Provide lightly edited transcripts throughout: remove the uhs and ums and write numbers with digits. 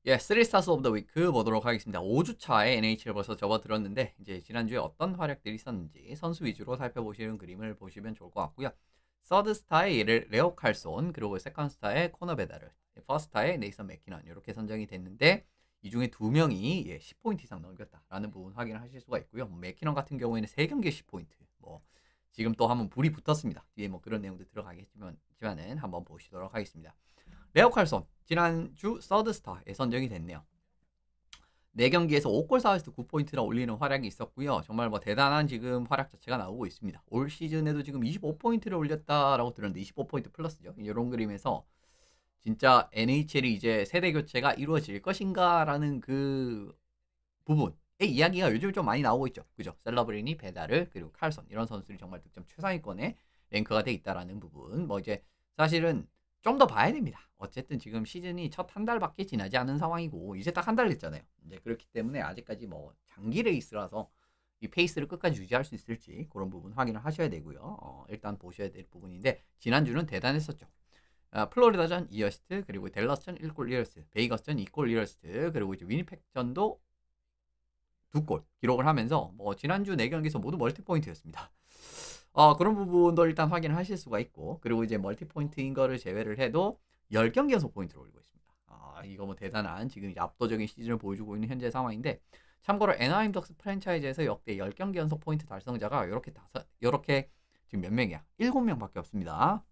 예, 3 스타스 오브 더 위크 보도록 하겠습니다. 5주 차에 NHL 벌써 접어들었는데 이제 지난주에 어떤 활약들이 있었는지 선수 위주로 살펴보시는 그림을 보시면 좋을 것 같고요. 서드 스타의 레오 칼손, 그리고 세컨 스타의 코너 베다르, 퍼스트 스타의 네이선 맥키넌 이렇게 선정이 됐는데 이 중에 두 명이 10포인트 이상 넘겼다라는 부분 확인을 하실 수가 있고요. 맥키넌 같은 경우에는 3경기에 10포인트. 지금 또 한번 불이 붙었습니다. 뒤에 그런 내용도 들어가겠지만은 한번 보시도록 하겠습니다. 레오 칼손 지난주 서드 스타에 선정이 됐네요. 4경기에서 5골 4어시스트 9포인트나 올리는 활약이 있었고요. 정말 대단한 지금 활약 자체가 나오고 있습니다. 올 시즌에도 지금 25포인트를 올렸다라고 들었는데 25포인트 플러스죠. 이런 그림에서 진짜 NHL이 이제 세대 교체가 이루어질 것인가라는 그 부분의 이야기가 요즘 좀 많이 나오고 있죠. 그죠? 셀러브리니, 베다르, 그리고 칼손 이런 선수들이 정말 득점 최상위권에 랭크가 돼 있다라는 부분. 이제 사실은 좀 더 봐야 됩니다. 어쨌든 지금 시즌이 첫 한 달밖에 지나지 않은 상황이고 이제 딱 한 달 됐잖아요. 이제 그렇기 때문에 아직까지 장기 레이스라서 이 페이스를 끝까지 유지할 수 있을지 그런 부분 확인을 하셔야 되고요. 일단 보셔야 될 부분인데 지난주는 대단했었죠. 플로리다전 2어시스트, 그리고 댈러스전 1골 1어시스트, 베이거스전 2골 1어시스트, 그리고 이제 위니펙전도 2골 기록을 하면서 지난주 4경기에서 모두 멀티포인트였습니다. 그런 부분도 일단 확인을 하실 수가 있고, 그리고 이제 멀티포인트인 거를 제외를 해도 10경기 연속 포인트를 올리고 있습니다. 이거 대단한 지금 이제 압도적인 시즌을 보여주고 있는 현재 상황인데, 참고로 애나하임 덕스 프랜차이즈에서 역대 10경기 연속 포인트 달성자가 이렇게 지금 몇 명이야? 7명밖에 없습니다.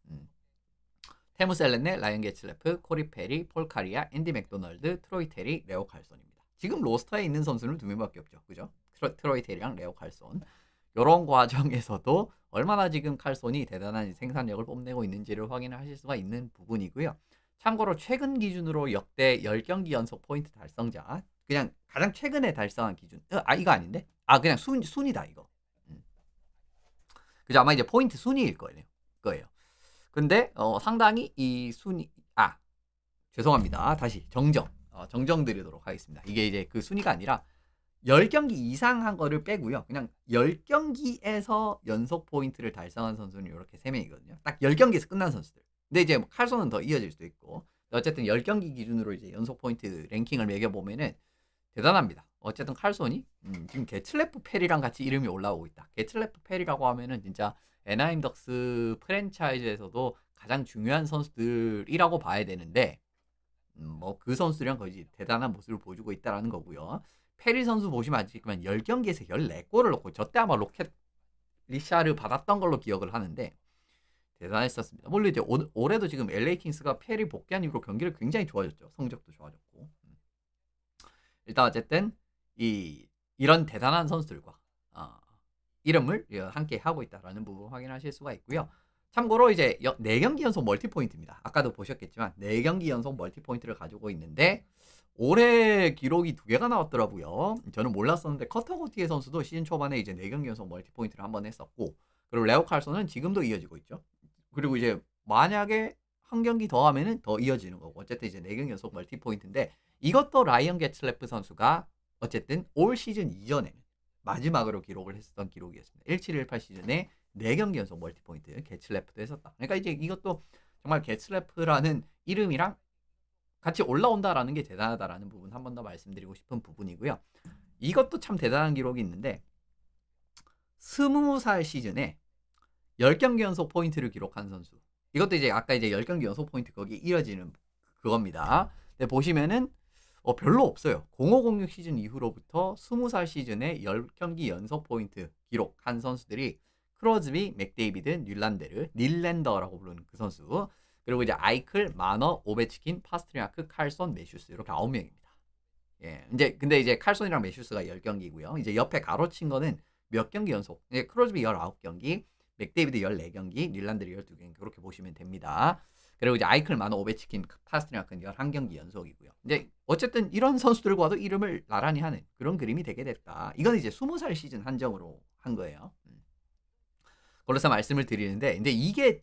테무 셀렌네, 라이언 게츠레프, 코리 페리, 폴 카리아, 앤디 맥도널드, 트로이 테리, 레오 칼손입니다. 지금 로스터에 있는 선수는 2명밖에 없죠. 그죠? 트로이 테리랑 레오 칼손. 이런 과정에서도 얼마나 지금 칼손이 대단한 생산력을 뽐내고 있는지를 확인을 하실 수가 있는 부분이고요. 참고로 최근 기준으로 역대 10경기 연속 포인트 달성자, 그냥 가장 최근에 달성한 기준. 이거 아닌데? 그냥 순이다 이거. 그죠? 아마 이제 포인트 순위일 거예요. 근데 상당히 이 순위 죄송합니다. 다시 정정 드리도록 하겠습니다. 이게 이제 그 순위가 아니라 10경기 이상 한 거를 빼고요. 그냥 10경기에서 연속 포인트를 달성한 선수는 이렇게 3명이거든요. 딱 10경기에서 끝난 선수들. 근데 이제 칼손은 더 이어질 수도 있고. 어쨌든 10경기 기준으로 이제 연속 포인트 랭킹을 매겨보면은 대단합니다. 어쨌든 칼손이 지금 게틀레프 페리랑 같이 이름이 올라오고 있다. 게틀레프 페리라고 하면은 진짜 애나임 덕스 프랜차이즈에서도 가장 중요한 선수들이라고 봐야 되는데 그 선수들이랑 거의 대단한 모습을 보여주고 있다는 거고요. 페리 선수 보시면 아시겠지만 10경기에서 14골을 넣고 저때 아마 로켓 리샤를 받았던 걸로 기억을 하는데 대단했었습니다. 물론 이제 올해도 지금 LA 킹스가 페리 복귀한 이후로 경기를 굉장히 좋아졌죠. 성적도 좋아졌고. 일단 어쨌든 이런 대단한 선수들과 이름을 함께 하고 있다라는 부분 확인하실 수가 있고요. 참고로 이제 4경기 연속 멀티포인트입니다. 아까도 보셨겠지만 4경기 연속 멀티포인트를 가지고 있는데 올해 기록이 2개가 나왔더라고요. 저는 몰랐었는데 커터 고티에 선수도 시즌 초반에 이제 4경기 연속 멀티포인트를 한번 했었고, 그리고 레오 칼손은 지금도 이어지고 있죠. 그리고 이제 만약에 한 경기 더 하면은 더 이어지는 거고, 어쨌든 이제 4경기 연속 멀티포인트인데 이것도 라이언 게츠레프 선수가 어쨌든 올 시즌 이전에는 마지막으로 기록을 했었던 기록이었습니다. 1718 시즌에 4경기 연속 멀티포인트 게츠레프도 했었다. 그러니까 이제 이것도 정말 게츠레프라는 이름이랑 같이 올라온다라는 게 대단하다라는 부분 한 번 더 말씀드리고 싶은 부분이고요. 이것도 참 대단한 기록이 있는데 20살 시즌에 10경기 연속 포인트를 기록한 선수. 이것도 이제 아까 이제 10경기 연속 포인트 거기 이어지는 그겁니다. 근데 보시면은 별로 없어요. 0506 시즌 이후로부터 20살 시즌에 10경기 연속 포인트 기록한 선수들이 크로즈비, 맥데이비드, 닐랜더라고 부르는 그 선수, 그리고 이제 아이클, 마너, 오베치킨, 파스트리아크, 칼손, 메슈스 이렇게 9명입니다. 근데 이제 칼손이랑 메슈스가 10경기고요. 이제 옆에 가로친 거는 몇 경기 연속. 크로즈비 19경기, 맥데이비드 14경기, 닐란드리 12경기 그렇게 보시면 됩니다. 그리고 이제 아이클, 마너, 오베치킨, 파스트리아크는 11경기 연속이고요. 이제 어쨌든 이런 선수들과도 이름을 나란히 하는 그런 그림이 되게 됐다. 이건 이제 20살 시즌 한정으로 한 거예요. 그래서 말씀을 드리는데, 근데 이게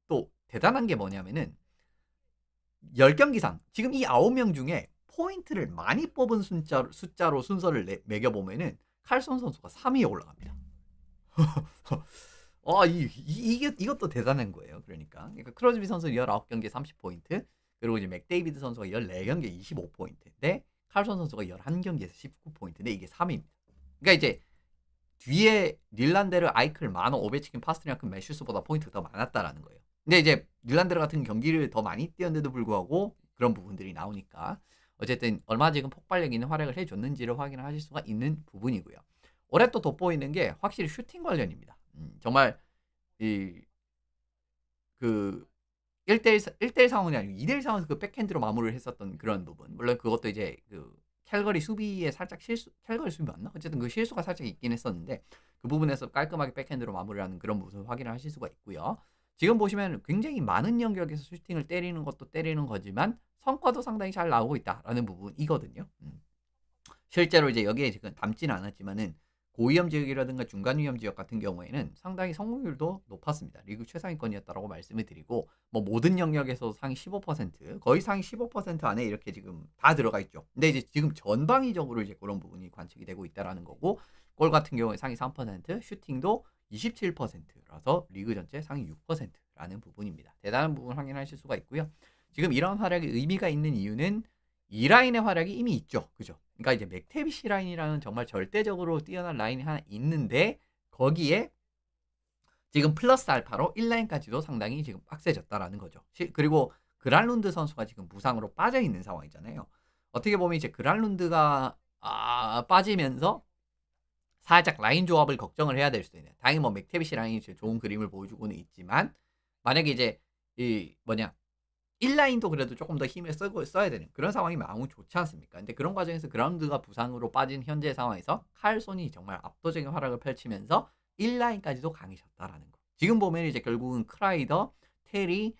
또 대단한 게 뭐냐면은 10경기상 지금 이 9명 중에 포인트를 많이 뽑은 숫자로 순서를 매겨보면은 칼손 선수가 3위에 올라갑니다. 이것도 대단한 거예요. 그러니까 크로즈비 선수 19경기에 30포인트, 그리고 이제 맥데이비드 선수가 14경기에 25포인트인데 칼슨 선수가 11경기에서 19포인트인데 이게 3위입니다. 그러니까 이제 뒤에 닐란데르, 아이클, 마너, 오베치킨, 파스트냐크, 매슈스보다 포인트가 더 많았다라는 거예요. 근데 이제 닐란데르 같은 경기를 더 많이 뛰었는데도 불구하고 그런 부분들이 나오니까 어쨌든 얼마나 지금 폭발력 있는 활약을 해줬는지를 확인을 하실 수가 있는 부분이고요. 올해 또 돋보이는 게 확실히 슈팅 관련입니다. 정말 그 1대1 상황이 아니고 2대1 상황에서 그 백핸드로 마무리를 했었던 그런 부분. 물론 그것도 이제 그 캘거리 수비에 살짝 캘거리 수비 맞나? 어쨌든 그 실수가 살짝 있긴 했었는데 그 부분에서 깔끔하게 백핸드로 마무리하는 그런 부분을 확인을 하실 수가 있고요. 지금 보시면 굉장히 많은 영역에서 슈팅을 때리는 것도 때리는 거지만 성과도 상당히 잘 나오고 있다라는 부분이거든요. 실제로 이제 여기에 지금 담지는 않았지만은 고위험 지역이라든가 중간 위험 지역 같은 경우에는 상당히 성공률도 높았습니다. 리그 최상위권이었다라고 말씀을 드리고 뭐 모든 영역에서 상위 15% 거의 상위 15% 안에 이렇게 지금 다 들어가 있죠. 근데 이제 지금 전방위적으로 이제 그런 부분이 관측이 되고 있다라는 거고 골 같은 경우에 상위 3% 슈팅도 27%라서 리그 전체 상위 6%라는 부분입니다. 대단한 부분 확인하실 수가 있고요. 지금 이런 활약이 의미가 있는 이유는 이 라인의 활약이 이미 있죠. 그죠? 그러니까 이제 맥테비시 라인이라는 정말 절대적으로 뛰어난 라인이 하나 있는데 거기에 지금 플러스 알파로 1라인까지도 상당히 지금 빡세졌다라는 거죠. 그리고 그랄룬드 선수가 지금 부상으로 빠져 있는 상황이잖아요. 어떻게 보면 이제 그랄룬드가 빠지면서 살짝 라인 조합을 걱정을 해야 될 수도 있네요. 다행히 뭐 맥테비시 라인이 좋은 그림을 보여주고는 있지만 만약에 이제 이 뭐냐 1라인도 그래도 조금 더 힘을 써야 되는 그런 상황이면 아무 좋지 않습니까? 근데 그런 과정에서 그라운드가 부상으로 빠진 현재 상황에서 칼손이 정말 압도적인 활약을 펼치면서 1라인까지도 강해졌다라는 거. 지금 보면 이제 결국은 크라이더, 테리,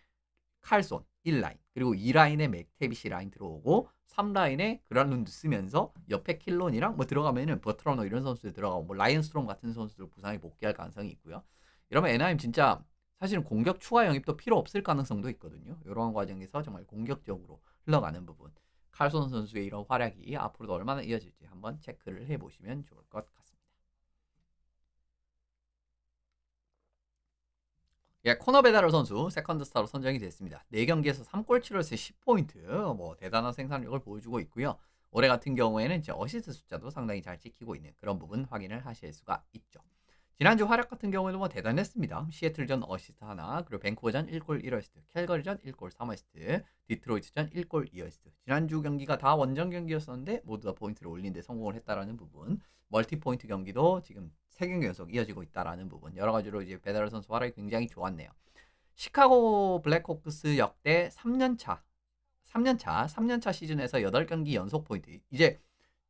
칼손 1라인 그리고 2라인에 맥테비시 라인 들어오고 3라인에 그랄룬드 쓰면서 옆에 킬론이랑 뭐 들어가면은 버트러너 이런 선수들 들어가고 뭐 라이언 스트롬 같은 선수들 부상이 복귀할 가능성이 있고요. 이러면 NIM 진짜 사실은 공격 추가 영입도 필요 없을 가능성도 있거든요. 이러한 과정에서 정말 공격적으로 흘러가는 부분. 칼손 선수의 이런 활약이 앞으로도 얼마나 이어질지 한번 체크를 해보시면 좋을 것 같습니다. 예, 코너 베다르 선수 세컨드 스타로 선정이 됐습니다. 4경기에서 3골 치러서 10포인트 뭐 대단한 생산력을 보여주고 있고요. 올해 같은 경우에는 이제 어시스트 숫자도 상당히 잘 지키고 있는 그런 부분 확인을 하실 수가 있죠. 지난주 활약 같은 경우에도 뭐 대단했습니다. 시애틀전 어시스트 하나, 그리고 밴쿠버전 1골 1어시스트, 캘거리전 1골 3어시스트, 디트로이트전 1골 2어시스트. 지난주 경기가 다 원정 경기였었는데 모두 다 포인트를 올린 데 성공을 했다라는 부분. 멀티 포인트 경기도 지금 3경기 연속 이어지고 있다라는 부분. 여러 가지로 이제 베다르 선수 활약이 굉장히 좋았네요. 시카고 블랙호크스 역대 3년차 시즌에서 8경기 연속 포인트. 이제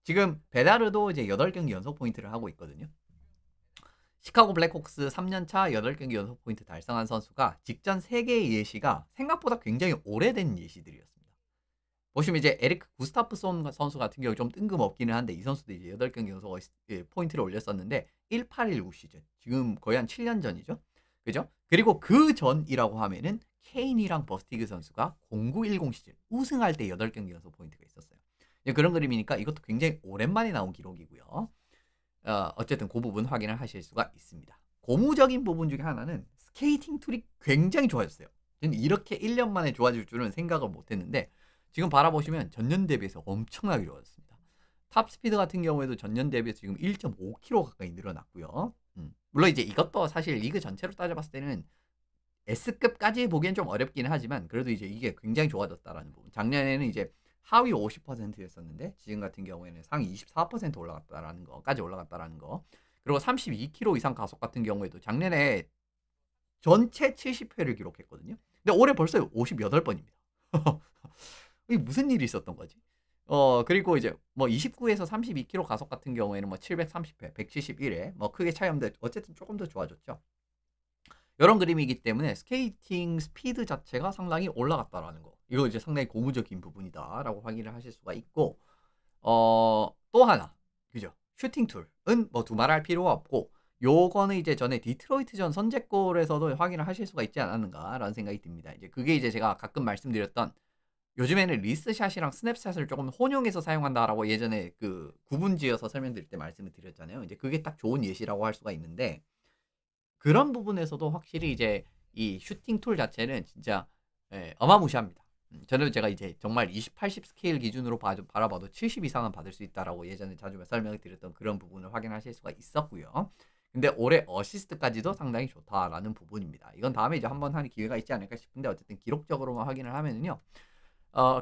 지금 베다르도 이제 8경기 연속 포인트를 하고 있거든요. 시카고 블랙호크스 3년차 8경기 연속 포인트 달성한 선수가 직전 3개의 예시가 생각보다 굉장히 오래된 예시들이었습니다. 보시면 이제 에리크 구스타프손 선수 같은 경우 좀 뜬금없기는 한데 이 선수도 이제 8경기 연속 포인트를 올렸었는데 1819 시즌. 지금 거의 한 7년 전이죠. 그죠? 그리고 그 전이라고 하면은 케인이랑 버스티그 선수가 0910 시즌 우승할 때 8경기 연속 포인트가 있었어요. 그런 그림이니까 이것도 굉장히 오랜만에 나온 기록이고요. 어쨌든 그 부분 확인을 하실 수가 있습니다. 고무적인 부분 중에 하나는 스케이팅 툴이 굉장히 좋아졌어요. 이렇게 1년 만에 좋아질 줄은 생각을 못했는데 지금 바라보시면 전년 대비해서 엄청나게 좋아졌습니다. 탑 스피드 같은 경우에도 전년 대비해서 지금 1.5km 가까이 늘어났고요. 물론 이제 이것도 사실 리그 전체로 따져봤을 때는 S급까지 보기엔 좀 어렵기는 하지만 그래도 이제 이게 굉장히 좋아졌다라는 부분. 작년에는 이제 하위 50%였었는데 지금 같은 경우에는 상위 24% 올라갔다라는 거까지 올라갔다라는 거. 그리고 32km 이상 가속 같은 경우에도 작년에 전체 70회를 기록했거든요. 근데 올해 벌써 58번입니다. 이게 무슨 일이 있었던 거지? 그리고 이제 뭐 29에서 32km 가속 같은 경우에는 뭐 730회, 171회 뭐 크게 차이 없는데 어쨌든 조금 더 좋아졌죠. 이런 그림이기 때문에 스케이팅 스피드 자체가 상당히 올라갔다라는 거. 이거 이제 상당히 고무적인 부분이다라고 확인을 하실 수가 있고, 또 하나, 그죠? 슈팅 툴은 뭐 두말할 필요가 없고, 요거는 이제 전에 디트로이트전 선제골에서도 확인을 하실 수가 있지 않았는가라는 생각이 듭니다. 이제 그게 이제 제가 가끔 말씀드렸던 요즘에는 리스샷이랑 스냅샷을 조금 혼용해서 사용한다라고 예전에 그 구분지어서 설명드릴 때 말씀을 드렸잖아요. 이제 그게 딱 좋은 예시라고 할 수가 있는데, 그런 부분에서도 확실히 이제 이 슈팅 툴 자체는 진짜 어마무시합니다. 저는 제가 이제 정말 20-80 스케일 기준으로 바라봐도 70 이상은 받을 수 있다라고 예전에 자주 설명을 드렸던 그런 부분을 확인하실 수가 있었고요. 근데 올해 어시스트까지도 상당히 좋다라는 부분입니다. 이건 다음에 이제 한번 할 기회가 있지 않을까 싶은데 어쨌든 기록적으로만 확인을 하면은요.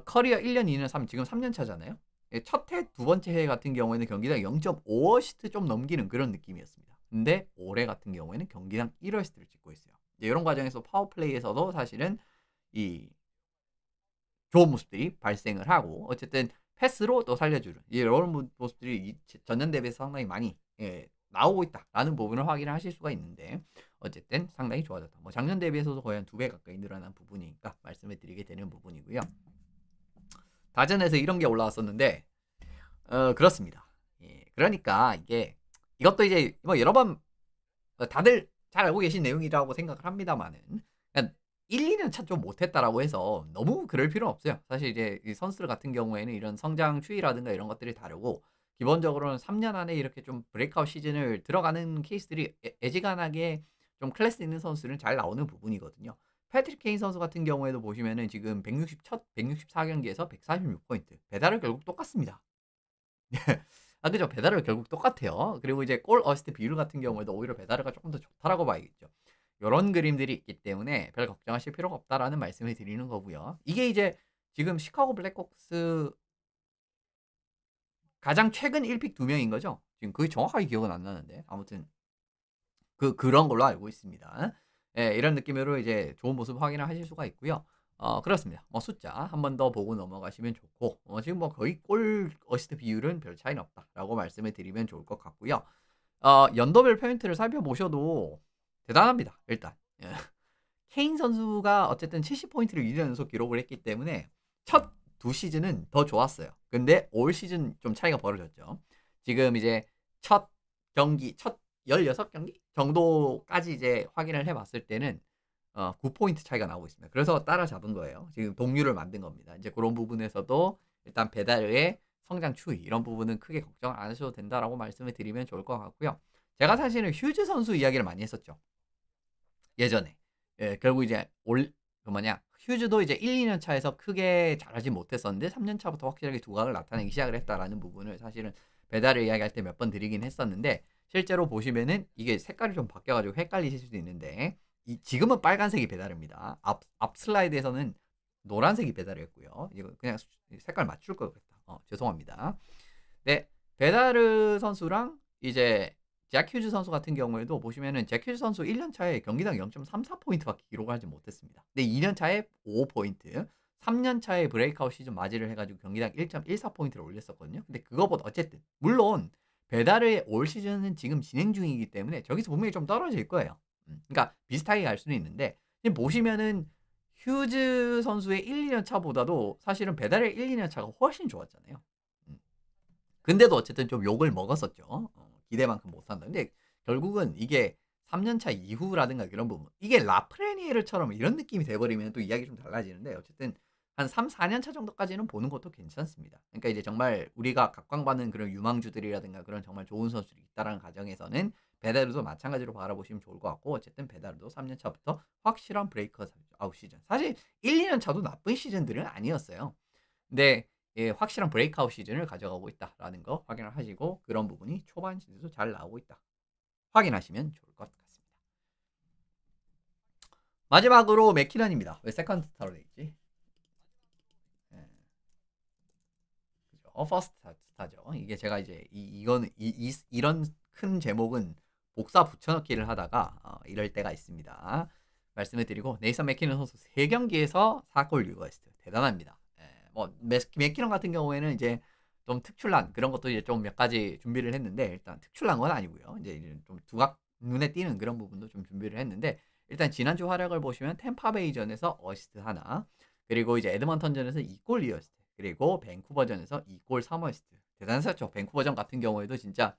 커리어 1 년, 2 년, 3 지금 3년 차잖아요. 예, 첫 해, 두 번째 해 같은 경우에는 경기당 0.5 어시스트 좀 넘기는 그런 느낌이었습니다. 근데 올해 같은 경우에는 경기당 1 어시스트를 찍고 있어요. 이제 이런 과정에서 파워플레이에서도 사실은 이 좋은 모습들이 발생을 하고 어쨌든 패스로 또 살려주는 이런 모습들이 전년 대비해서 상당히 많이 나오고 있다라는 부분을 확인을 하실 수가 있는데 어쨌든 상당히 좋아졌다. 뭐 작년 대비해서도 거의 한 2배 가까이 늘어난 부분이니까 말씀을 드리게 되는 부분이고요. 다전에서 이런 게 올라왔었는데 그렇습니다. 예, 그러니까 이것도 이제 뭐 여러 번 다들 잘 알고 계신 내용이라고 생각을 합니다만은 그냥 1-2년 차 좀 못했다라고 해서 너무 그럴 필요는 없어요. 사실 이제 이 선수들 같은 경우에는 이런 성장 추이라든가 이런 것들이 다르고 기본적으로는 3년 안에 이렇게 좀 브레이크아웃 시즌을 들어가는 케이스들이 애지간하게 좀 클래스 있는 선수들은 잘 나오는 부분이거든요. 패트릭 케인 선수 같은 경우에도 보시면은 지금 164 경기에서 146 포인트. 배달은 결국 똑같습니다. 그죠. 배다르가 결국 똑같아요. 그리고 이제 골 어시스트 비율 같은 경우에도 오히려 배다르가 조금 더 좋다라고 봐야겠죠. 요런 그림들이 있기 때문에 별 걱정하실 필요가 없다라는 말씀을 드리는 거고요. 이게 이제 지금 시카고 블랙호크스 가장 최근 1픽 2 명인 거죠? 지금 그게 정확하게 기억은 안 나는데 아무튼 그런 걸로 알고 있습니다. 예, 이런 느낌으로 이제 좋은 모습 확인을 하실 수가 있고요. 그렇습니다. 뭐 숫자 한 번 더 보고 넘어가시면 좋고 지금 뭐 거의 골 어시스트 비율은 별 차이는 없다라고 말씀을 드리면 좋을 것 같고요. 연도별 포인트를 살펴보셔도 대단합니다. 일단 예. 케인 선수가 어쨌든 70 포인트를 2년 연속 기록을 했기 때문에 첫 두 시즌은 더 좋았어요. 근데 올 시즌 좀 차이가 벌어졌죠. 지금 이제 첫 경기 첫 16 경기 정도까지 이제 확인을 해 봤을 때는 9 포인트 차이가 나오고 있습니다. 그래서 따라잡은 거예요. 지금 동률을 만든 겁니다. 이제 그런 부분에서도 일단 배달의 성장 추이 이런 부분은 크게 걱정 안 하셔도 된다라고 말씀을 드리면 좋을 것 같고요. 제가 사실은 휴즈 선수 이야기를 많이 했었죠. 예전에. 예, 결국 이제 그 뭐냐 휴즈도 이제 1-2년 차에서 크게 잘하지 못했었는데 3년 차부터 확실하게 두각을 나타내기 시작을 했다라는 부분을 사실은 배달을 이야기할 때 몇 번 드리긴 했었는데 실제로 보시면은 이게 색깔이 좀 바뀌어 가지고 헷갈리실 수도 있는데 지금은 빨간색이 배달입니다. 앞 슬라이드에서는 노란색이 배달이었고요. 이거 그냥 색깔 맞출 걸 그랬다. 죄송합니다. 네. 베다르 선수랑 이제 잭 휴즈 선수 같은 경우에도 보시면은 잭 휴즈 선수 1년 차에 경기당 0.34 포인트밖에 기록을 하지 못했습니다. 근데 2년 차에 5 포인트, 3년 차에 브레이크아웃 시즌 맞이를 해 가지고 경기당 1.14 포인트를 올렸었거든요. 근데 그거보다 어쨌든 물론 베다르의 올 시즌은 지금 진행 중이기 때문에 저기서 분명히 좀 떨어질 거예요. 그러니까 비슷하게 갈 수는 있는데 지금 보시면은 휴즈 선수의 1-2년 차보다도 사실은 베달의 1-2년 차가 훨씬 좋았잖아요. 음. 근데도 어쨌든 좀 욕을 먹었었죠. 기대만큼 못한다. 근데 결국은 이게 3년 차 이후라든가 이런 부분 이게 라프레니에르처럼 이런 느낌이 돼 버리면 또 이야기 좀 달라지는데 어쨌든 한 3-4년 차 정도까지는 보는 것도 괜찮습니다. 그러니까 이제 정말 우리가 각광받는 그런 유망주들이라든가 그런 정말 좋은 선수들이 있다라는 가정에서는 베다르도 마찬가지로 바라보시면 좋을 것 같고 어쨌든 베다르도 3년 차부터 확실한 브레이크 아웃 시즌. 사실 1-2년 차도 나쁜 시즌들은 아니었어요. 근데 예, 확실한 브레이크아웃 시즌을 가져가고 있다라는 거 확인을 하시고 그런 부분이 초반 시즌도 잘 나오고 있다. 확인하시면 좋을 것 같습니다. 마지막으로 맥키넌입니다. 왜 세컨드 스타로 돼 있지? 예, 그죠. 퍼스트 스타죠. 이게 제가 이제 이거는 이런 큰 제목은 복사 붙여넣기를 하다가 이럴 때가 있습니다. 말씀을 드리고 네이선 맥키넌 선수 3경기에서 4골 6어시스트 대단합니다. 예, 뭐 맥키넌 같은 경우에는 이제 좀 특출난 그런 것도 이제 좀 몇 가지 준비를 했는데 일단 특출난 건 아니고요. 이제 좀 두각 눈에 띄는 그런 부분도 좀 준비를 했는데 일단 지난주 활약을 보시면 템파베이전에서 어시스트 하나 그리고 이제 에드먼턴전에서 2골 2어시스트 그리고 밴쿠버전에서 2골 3어시스트 대단했었죠. 밴쿠버전 같은 경우에도 진짜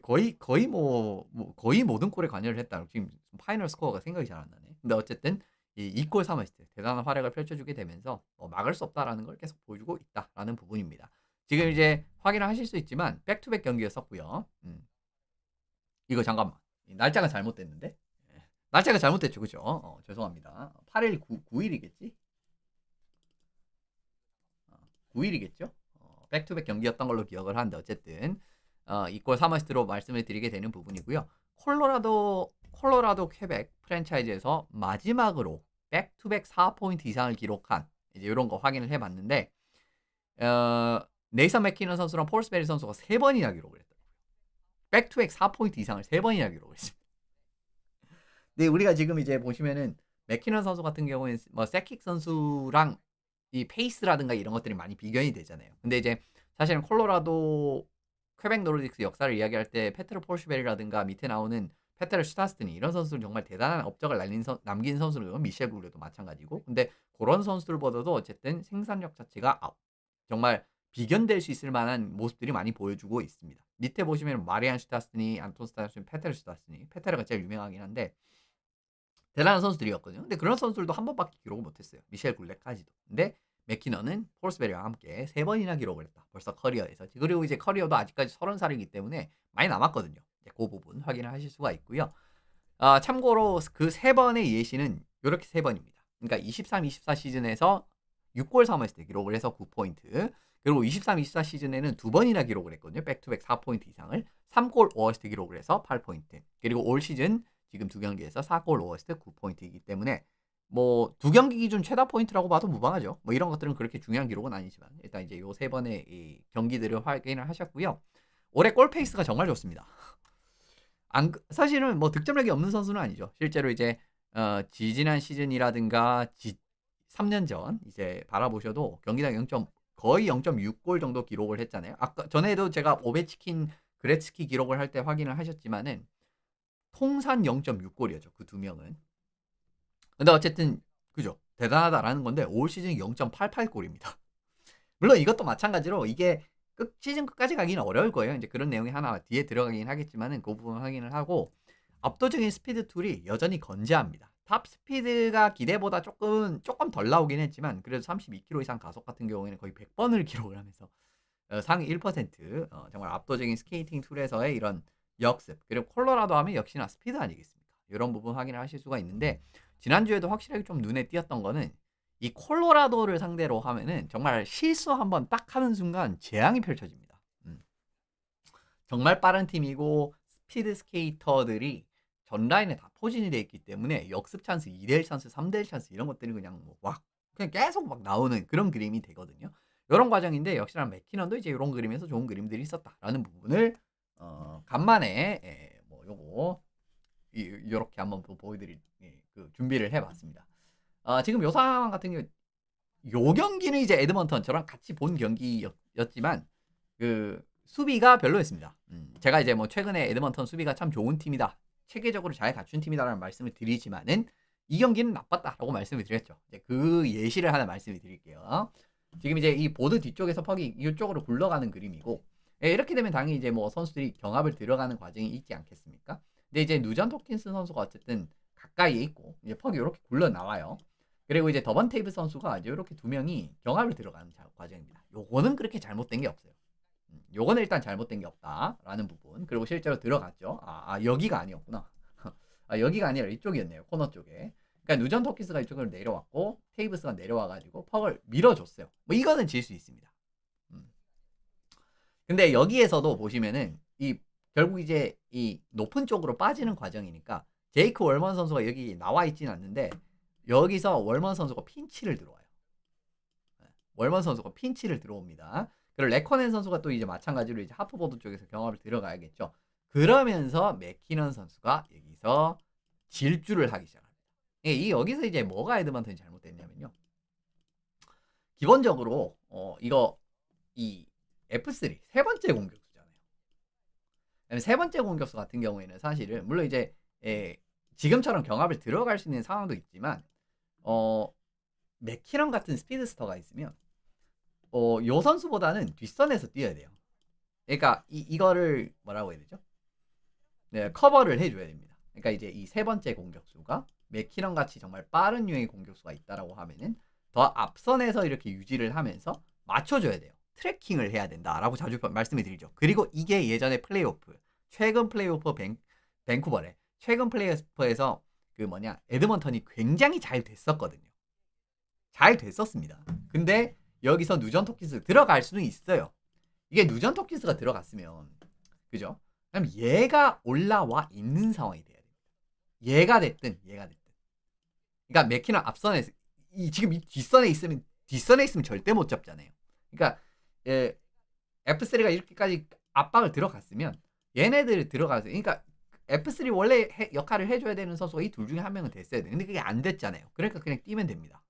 거의 거의 모든 골에 관여를 했다. 지금 파이널 스코어가 생각이 잘 안 나네. 근데 어쨌든 이 2골 3어시스트 대단한 활약을 펼쳐주게 되면서 막을 수 없다라는 걸 계속 보여주고 있다라는 부분입니다. 지금 이제 확인을 하실 수 있지만 백투백 경기였었고요. 이거 잠깐만. 날짜가 잘못됐는데? 예. 날짜가 잘못됐죠. 그죠? 죄송합니다. 8일 9일이겠지? 9일이겠죠? 백투백 경기였던 걸로 기억을 하는데 어쨌든 이꼴 3어시스트로 말씀을 드리게 되는 부분이고요. 콜로라도 퀘벡 프랜차이즈에서 마지막으로 백투백 4포인트 이상을 기록한 이제 이런 거 확인을 해봤는데 네이선 맥키넌 선수랑 폴스베리 선수가 3번이나 기록을 했더라고요. 백투백 4포인트 이상을 3번이나 기록을 했습니다. 근데 우리가 지금 이제 보시면은 맥키넌 선수 같은 경우에는 뭐 세킥 선수랑 이 페이스라든가 이런 것들이 많이 비견이 되잖아요. 근데 이제 사실은 콜로라도 퀘벡 노르딕스 역사를 이야기할 때 페트로 폴슈베리라든가 밑에 나오는 페테르 슈타스트니 이런 선수들 정말 대단한 업적을 남긴 선수는 미셸 구레도 마찬가지고 근데 그런 선수들보다도 어쨌든 생산력 자체가 정말 비견될 수 있을 만한 모습들이 많이 보여주고 있습니다. 밑에 보시면 마리안 슈타스니, 안톤 스타스니, 페테르 슈타스니 페테르가 제일 유명하긴 한데 대단한 선수들이었거든요. 근데 그런 선수들도 한 번밖에 기록을 못했어요. 미셸 굴레까지도. 근데 맥키넌은 폴스베리와 함께 3번이나 기록을 했다. 벌써 커리어에서. 그리고 이제 커리어도 아직까지 30살이기 때문에 많이 남았거든요. 이제 그 부분 확인을 하실 수가 있고요. 참고로 그 3번의 예시는 이렇게 3번입니다. 그러니까 23, 24 시즌에서 6골 3어시스트 기록을 해서 9포인트. 그리고 23, 24 시즌에는 2번이나 기록을 했거든요. 백투백 4포인트 이상을. 3골 5어시스트 기록을 해서 8포인트. 그리고 올 시즌 지금 2경기에서 4골 5어시스트 9포인트이기 때문에 뭐 2경기 기준 최다 포인트라고 봐도 무방하죠. 뭐 이런 것들은 그렇게 중요한 기록은 아니지만 일단 이제 요 3번의 이 경기들을 확인을 하셨고요. 올해 골 페이스가 정말 좋습니다. 사실은 뭐 득점력이 없는 선수는 아니죠. 실제로 이제 지지난 시즌이라든가 3년 전 이제 바라보셔도 경기당 거의 0.6골 정도 기록을 했잖아요. 아까 전에도 제가 오베치킨 그레츠키 기록을 할 때 확인을 하셨지만은 통산 0.6골이었죠. 그 두 명은. 근데 어쨌든 그죠. 대단하다라는 건데 올 시즌 0.88골입니다. 물론 이것도 마찬가지로 이게 시즌 끝까지 가기는 어려울 거예요. 이제 그런 내용이 하나 뒤에 들어가긴 하겠지만은 그 부분 확인을 하고 압도적인 스피드 툴이 여전히 건재합니다. 탑 스피드가 기대보다 조금 덜 나오긴 했지만 그래도 32km 이상 가속 같은 경우에는 거의 100번을 기록을 하면서 상위 1% 정말 압도적인 스케이팅 툴에서의 이런 역습 그리고 콜로라도 하면 역시나 스피드 아니겠습니까? 이런 부분 확인을 하실 수가 있는데 지난주에도 확실하게 좀 눈에 띄었던 거는 이 콜로라도를 상대로 하면은 정말 실수 한번 딱 하는 순간 재앙이 펼쳐집니다. 정말 빠른 팀이고 스피드 스케이터들이 전 라인에 다 포진이 되어 있기 때문에 역습 찬스, 2대1 찬스, 3대1 찬스 이런 것들이 그냥 그냥 계속 막 나오는 그런 그림이 되거든요. 이런 과정인데 역시나 맥키넌도 이제 이런 그림에서 좋은 그림들이 있었다라는 부분을 간만에 뭐 요거 이렇게 한번 보여드릴 준비를 해봤습니다. 지금 요 상황 같은 경우 요 경기는 이제 에드먼턴 저랑 같이 본 경기였지만 그 수비가 별로였습니다. 제가 이제 뭐 최근에 에드먼턴 수비가 참 좋은 팀이다. 체계적으로 잘 갖춘 팀이다라는 말씀을 드리지만은 이 경기는 나빴다라고 말씀을 드렸죠. 이제 그 예시를 하나 말씀을 드릴게요. 지금 이제 이 보드 뒤쪽에서 퍽이 이쪽으로 굴러가는 그림이고 이렇게 되면 당연히 이제 뭐 선수들이 경합을 들어가는 과정이 있지 않겠습니까? 근데 이제 누전 토킨스 선수가 어쨌든 가까이에 있고 이제 퍽이 이렇게 굴러 나와요. 그리고 이제 더번테이브 선수가 이제 이렇게 두 명이 경합을 들어가는 과정입니다. 요거는 그렇게 잘못된 게 없어요. 요거는 일단 잘못된 게 없다라는 부분. 그리고 실제로 들어갔죠. 여기가 아니었구나. 여기가 아니라 이쪽이었네요. 코너 쪽에. 그러니까 누전 토키스가 이쪽으로 내려왔고 테이브스가 내려와가지고 퍽을 밀어줬어요. 뭐 이거는 질 수 있습니다. 근데 여기에서도 보시면은 결국 이제 이 높은 쪽으로 빠지는 과정이니까 제이크 월먼 선수가 여기 나와 있지는 않는데 여기서 월먼 선수가 핀치를 들어와요. 월먼 선수가 핀치를 들어옵니다. 그리고 레커넨 선수가 또 이제 마찬가지로 이제 하프보드 쪽에서 경합을 들어가야겠죠. 그러면서 맥키넌 선수가 여기서 질주를 하기 시작합니다. 여기서 이제 뭐가 에드먼턴이 잘못됐냐면요. 기본적으로 이 F3 세 번째 공격수잖아요. 세 번째 공격수 같은 경우에는 사실은 물론 이제 지금처럼 경합을 들어갈 수 있는 상황도 있지만 맥키넌 같은 스피드스터가 있으면 요 선수보다는 뒷선에서 뛰어야 돼요. 그러니까 이거를 뭐라고 해야 되죠? 네, 커버를 해줘야 됩니다. 그러니까 이제 이 세 번째 공격수가 맥키넌 같이 정말 빠른 유형의 공격수가 있다라고 하면은 더 앞선에서 이렇게 유지를 하면서 맞춰줘야 돼요. 트래킹을 해야 된다라고 자주 말씀을 드리죠. 그리고 이게 예전에 최근 플레이오프 밴쿠버래. 최근 플레이오프에서 에드먼턴이 굉장히 잘 됐었거든요. 잘 됐었습니다. 근데 여기서 누전 토킨스 들어갈 수는 있어요. 이게 누전 토킨스가 들어갔으면 그죠? 그럼 얘가 올라와 있는 상황이 돼야 됩니다. 얘가 됐든 그러니까 맥키는 앞선에 지금 이 뒷선에 있으면 절대 못 잡잖아요. 그러니까 F3가 이렇게까지 압박을 들어갔으면 얘네들이 들어가서 그러니까 F3 원래 역할을 해줘야 되는 선수가 이 둘 중에 한 명은 됐어야 돼. 근데 그게 안 됐잖아요. 그러니까 그냥 뛰면 됩니다.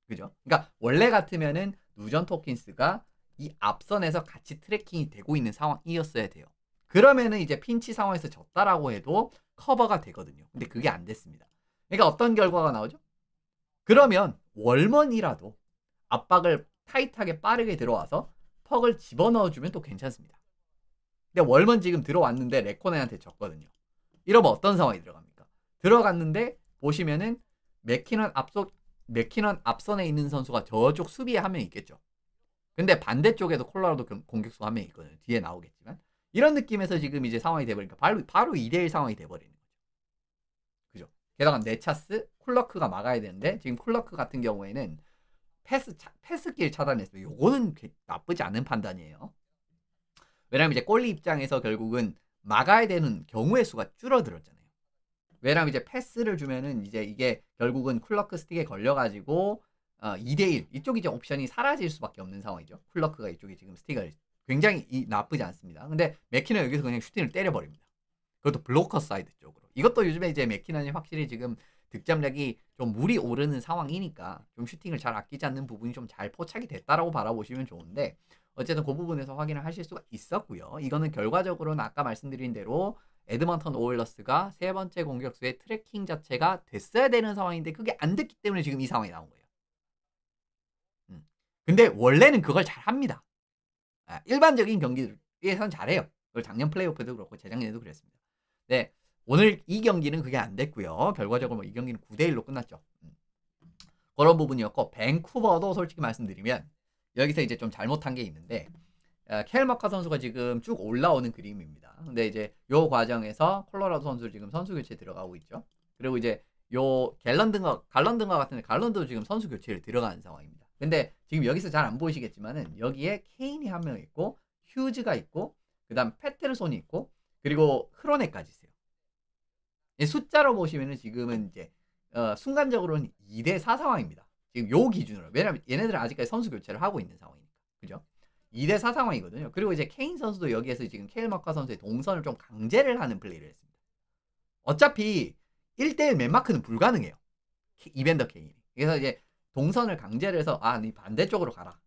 그죠? 그러니까 원래 같으면은 누전 토킨스가 이 앞선에서 같이 트래킹이 되고 있는 상황이었어야 돼요. 그러면은 이제 핀치 상황에서 졌다라고 해도 커버가 되거든요. 근데 그게 안 됐습니다. 그러니까 어떤 결과가 나오죠? 그러면 월먼이라도 압박을 타이트하게 빠르게 들어와서 턱을 집어넣어주면 또 괜찮습니다. 근데 월먼 지금 들어왔는데 레코네한테 졌거든요. 이러면 어떤 상황이 들어갑니까? 들어갔는데 보시면은 맥키넌 앞선에 있는 선수가 저쪽 수비에 한 명 있겠죠. 근데 반대쪽에도 콜로라도 공격수 한 명 있거든요. 뒤에 나오겠지만 이런 느낌에서 지금 이제 상황이 돼버리니까 바로 2대1 상황이 돼버리는 거죠. 그죠? 게다가 네차스, 쿨러크가 막아야 되는데 지금 쿨러크 같은 경우에는 패스길 차단했어요. 요거는 나쁘지 않은 판단이에요. 왜냐면 이제 골리 입장에서 결국은 막아야 되는 경우의 수가 줄어들었잖아요. 왜냐면 이제 패스를 주면은 이제 이게 결국은 쿨러크 스틱에 걸려가지고 2대1 이쪽 이제 옵션이 사라질 수밖에 없는 상황이죠. 쿨러크가 이쪽에 지금 스틱을 굉장히 나쁘지 않습니다. 근데 맥키는 여기서 그냥 슈팅을 때려버립니다. 그것도 블로커 사이드 쪽으로. 이것도 요즘에 이제 맥키넌이 확실히 지금 득점력이 좀 물이 오르는 상황이니까 좀 슈팅을 잘 아끼지 않는 부분이 좀 잘 포착이 됐다라고 바라보시면 좋은데 어쨌든 그 부분에서 확인을 하실 수가 있었고요. 이거는 결과적으로는 아까 말씀드린 대로 에드먼턴 오일러스가 세 번째 공격수의 트래킹 자체가 됐어야 되는 상황인데 그게 안 됐기 때문에 지금 이 상황이 나온 거예요. 근데 원래는 그걸 잘 합니다. 일반적인 경기에서는 잘해요. 그걸 작년 플레이오프도 그렇고 재작년에도 그랬습니다. 네, 오늘 이 경기는 그게 안 됐고요. 결과적으로 이 경기는 9대1로 끝났죠. 그런 부분이었고 밴쿠버도 솔직히 말씀드리면 여기서 이제 좀 잘못한 게 있는데 켈 머카 선수가 지금 쭉 올라오는 그림입니다. 근데 이제 요 과정에서 콜로라도 선수 지금 선수 교체 들어가고 있죠. 그리고 이제 요 갈런드가 같은데 갈런드도 지금 선수 교체를 들어가는 상황입니다. 근데 지금 여기서 잘 안 보이시겠지만은 여기에 케인이 한 명 있고 휴즈가 있고 그다음 페테르손이 있고 그리고 흐로네까지 있어요. 숫자로 보시면은 지금은 이제 순간적으로는 2대4 상황입니다. 지금 요 기준으로. 왜냐면 얘네들은 아직까지 선수 교체를 하고 있는 상황이니까. 그죠? 2대4 상황이거든요. 그리고 이제 케인 선수도 여기에서 지금 케일 마카 선수의 동선을 좀 강제를 하는 플레이를 했습니다. 어차피 1대1 맨마크는 불가능해요. 이벤더 케인이. 그래서 이제 동선을 강제를 해서 네 반대쪽으로 가라.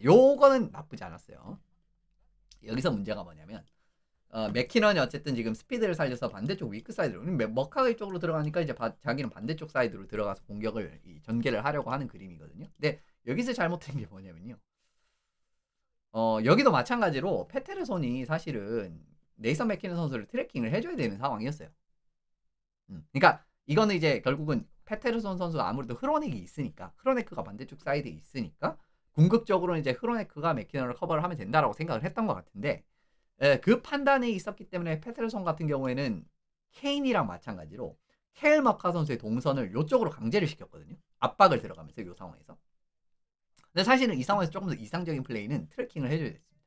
요거는 나쁘지 않았어요. 여기서 문제가 뭐냐면 맥키넌이 어쨌든 지금 스피드를 살려서 반대쪽 위크 사이드로 머카이 쪽으로 들어가니까 이제 자기는 반대쪽 사이드로 들어가서 공격을 전개를 하려고 하는 그림이거든요. 근데 여기서 잘못된 게 뭐냐면요. 여기도 마찬가지로 페테르손이 사실은 네이선 맥키넌 선수를 트래킹을 해줘야 되는 상황이었어요. 그러니까 이거는 이제 결국은 페테르손 선수가 아무래도 흐로넥이 있으니까 흐로네크가 반대쪽 사이드에 있으니까 궁극적으로는 이제 흐로네크가 맥키넌을 커버를 하면 된다라고 생각을 했던 것 같은데 그 판단이 있었기 때문에 페테르손 같은 경우에는 케인이랑 마찬가지로 케일 머카 선수의 동선을 이쪽으로 강제를 시켰거든요. 압박을 들어가면서 이 상황에서. 근데 사실은 이 상황에서 조금 더 이상적인 플레이는 트래킹을 해줘야 됐습니다.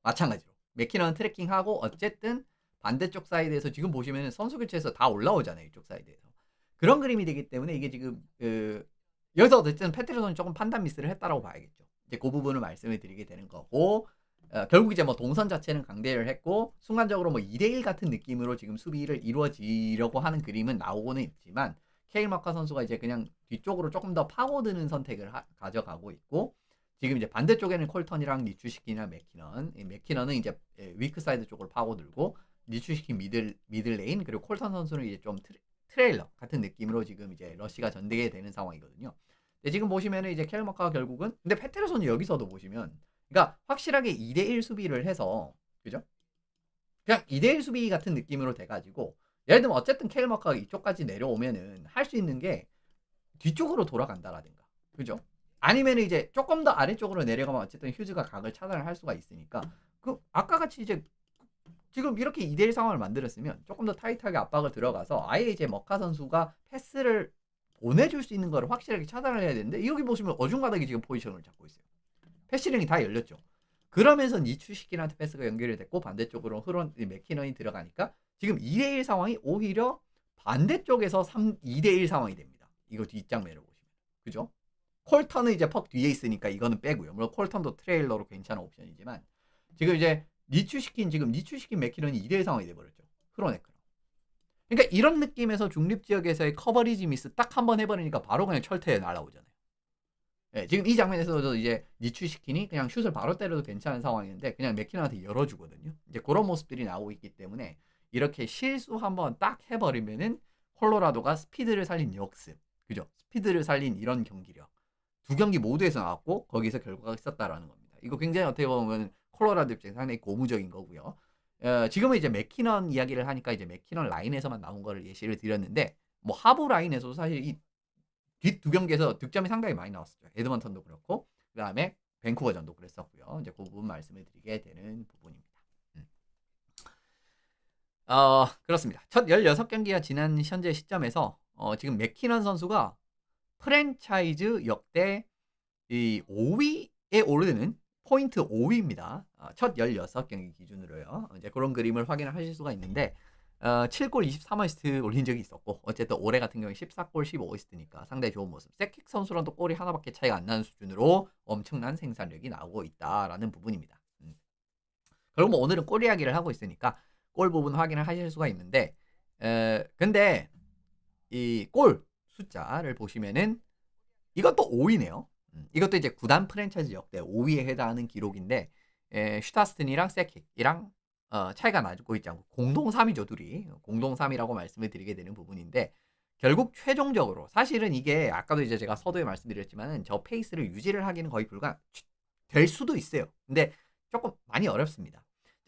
마찬가지로 맥키넌은 트래킹하고 어쨌든 반대쪽 사이드에서 지금 보시면 선수 교체에서 다 올라오잖아요. 이쪽 사이드에서. 그런 그림이 되기 때문에 이게 지금 여기서 어쨌든 페테르손이 조금 판단 미스를 했다라고 봐야겠죠. 이제 그 부분을 말씀을 드리게 되는 거고 결국 이제 뭐 동선 자체는 강대를 했고 순간적으로 뭐 2대1 같은 느낌으로 지금 수비를 이루어지려고 하는 그림은 나오고는 있지만 케일 마카 선수가 이제 그냥 뒤쪽으로 조금 더 파고드는 선택을 가져가고 있고 지금 이제 반대쪽에는 콜턴이랑 리추시키나 맥키넌은 이제 위크 사이드 쪽으로 파고들고 리추시키 미들 레인 그리고 콜턴 선수는 이제 좀 트레일러 같은 느낌으로 지금 이제 러시가 전개게 되는 상황이거든요. 근데 지금 보시면은 이제 케일 마카가 결국은 근데 페테르손이 여기서도 보시면 그러니까 확실하게 2대1 수비를 해서 그죠? 그냥 2대1 수비 같은 느낌으로 돼가지고 예를 들면 어쨌든 케일 머카가 이쪽까지 내려오면은 할 수 있는 게 뒤쪽으로 돌아간다라든가 그죠? 아니면 이제 조금 더 아래쪽으로 내려가면 어쨌든 휴즈가 각을 차단을 할 수가 있으니까 그 아까 같이 이제 지금 이렇게 2대1 상황을 만들었으면 조금 더 타이트하게 압박을 들어가서 아예 이제 머카 선수가 패스를 보내줄 수 있는 거를 확실하게 차단을 해야 되는데 여기 보시면 어중간하게 지금 포지션을 잡고 있어요. 패시링이 다 열렸죠. 그러면서 니추시킨한테 패스가 연결이 됐고 반대쪽으로 흐론 맥키넌이 들어가니까 지금 2대1 상황이 오히려 반대쪽에서 2대1 상황이 됩니다. 이거 뒷장면을 보시면. 그죠? 콜턴은 이제 퍽 뒤에 있으니까 이거는 빼고요. 물론 콜턴도 트레일러로 괜찮은 옵션이지만 지금 이제 니추시킨 맥키넌이 2대1 상황이 돼버렸죠. 흐로네크랑. 그러니까 이런 느낌에서 중립지역에서의 커버리지 미스 딱 한 번 해버리니까 바로 그냥 철퇴에 날아오잖아요. 네, 지금 이 장면에서도 이제 니추시킨이 그냥 슛을 바로 때려도 괜찮은 상황인데 그냥 맥키넌한테 열어주거든요. 이제 그런 모습들이 나오고 있기 때문에 이렇게 실수 한번 딱 해버리면은 콜로라도가 스피드를 살린 역습, 그죠? 스피드를 살린 이런 경기력 두 경기 모두에서 나왔고 거기서 결과가 있었다라는 겁니다. 이거 굉장히 어떻게 보면 콜로라도 입장에서 상당히 고무적인 거고요. 지금은 이제 맥키넌 이야기를 하니까 이제 맥키넌 라인에서만 나온 거를 예시를 드렸는데 뭐 하부 라인에서도 사실 이 뒷 두 경기에서 득점이 상당히 많이 나왔었죠. 에드먼턴도 그렇고 그다음에 밴쿠버전도 그랬었고요. 이제 그 부분 말씀을 드리게 되는 부분입니다. 그렇습니다. 첫 16경기가 지난 현재 시점에서 지금 맥키넌 선수가 프랜차이즈 역대 이 5위에 오르는 포인트 5위입니다. 첫 16경기 기준으로요. 이제 그런 그림을 확인을 하실 수가 있는데 7골 23어시스트 올린 적이 있었고 어쨌든 올해 같은 경우에 14골 15어시스트니까 상당히 좋은 모습. 세킥 선수랑도 골이 하나밖에 차이가 안 나는 수준으로 엄청난 생산력이 나오고 있다라는 부분입니다. 그리고 뭐 오늘은 골 이야기를 하고 있으니까 골 부분 확인을 하실 수가 있는데 근데 이 골 숫자를 보시면은 이것도 5위네요. 이것도 이제 구단 프랜차이즈 역대 5위에 해당하는 기록인데 슈타스튼이랑 세킥이랑 차이가 나고 있지 않고 공동 3위죠 둘이. 공동 3위라고 말씀을 드리게 되는 부분인데 결국 최종적으로 사실은 이게 아까도 이제 제가 서두에 말씀드렸지만은 저 페이스를 유지를 하기는 거의 될 수도 있어요. 근데 조금 많이 어렵습니다.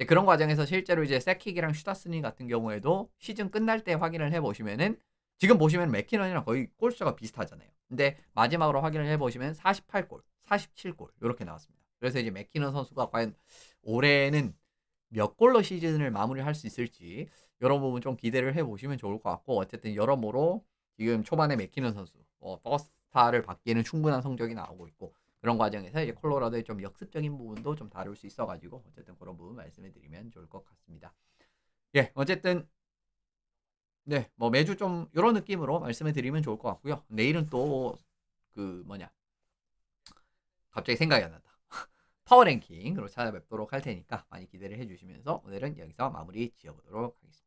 그런 과정에서 실제로 이제 세킥이랑 슈타스니 같은 경우에도 시즌 끝날 때 확인을 해보시면은 지금 보시면 맥키넌이랑 거의 골수가 비슷하잖아요. 근데 마지막으로 확인을 해보시면 48골, 47골 이렇게 나왔습니다. 그래서 이제 맥키넌 선수가 과연 올해는 몇 골로 시즌을 마무리할 수 있을지 이런 부분 좀 기대를 해보시면 좋을 것 같고 어쨌든 여러모로 지금 초반에 맥키넌 선수 퍼스타를 받기에는 충분한 성적이 나오고 있고 그런 과정에서 이제 콜로라도의 좀 역습적인 부분도 좀 다룰 수 있어가지고 어쨌든 그런 부분 말씀해 드리면 좋을 것 같습니다. 예, 어쨌든 네, 뭐 매주 좀 이런 느낌으로 말씀해 드리면 좋을 것 같고요. 내일은 또 그 뭐냐 갑자기 생각이 안 난다. 파워랭킹으로 찾아뵙도록 할 테니까 많이 기대를 해주시면서 오늘은 여기서 마무리 지어보도록 하겠습니다.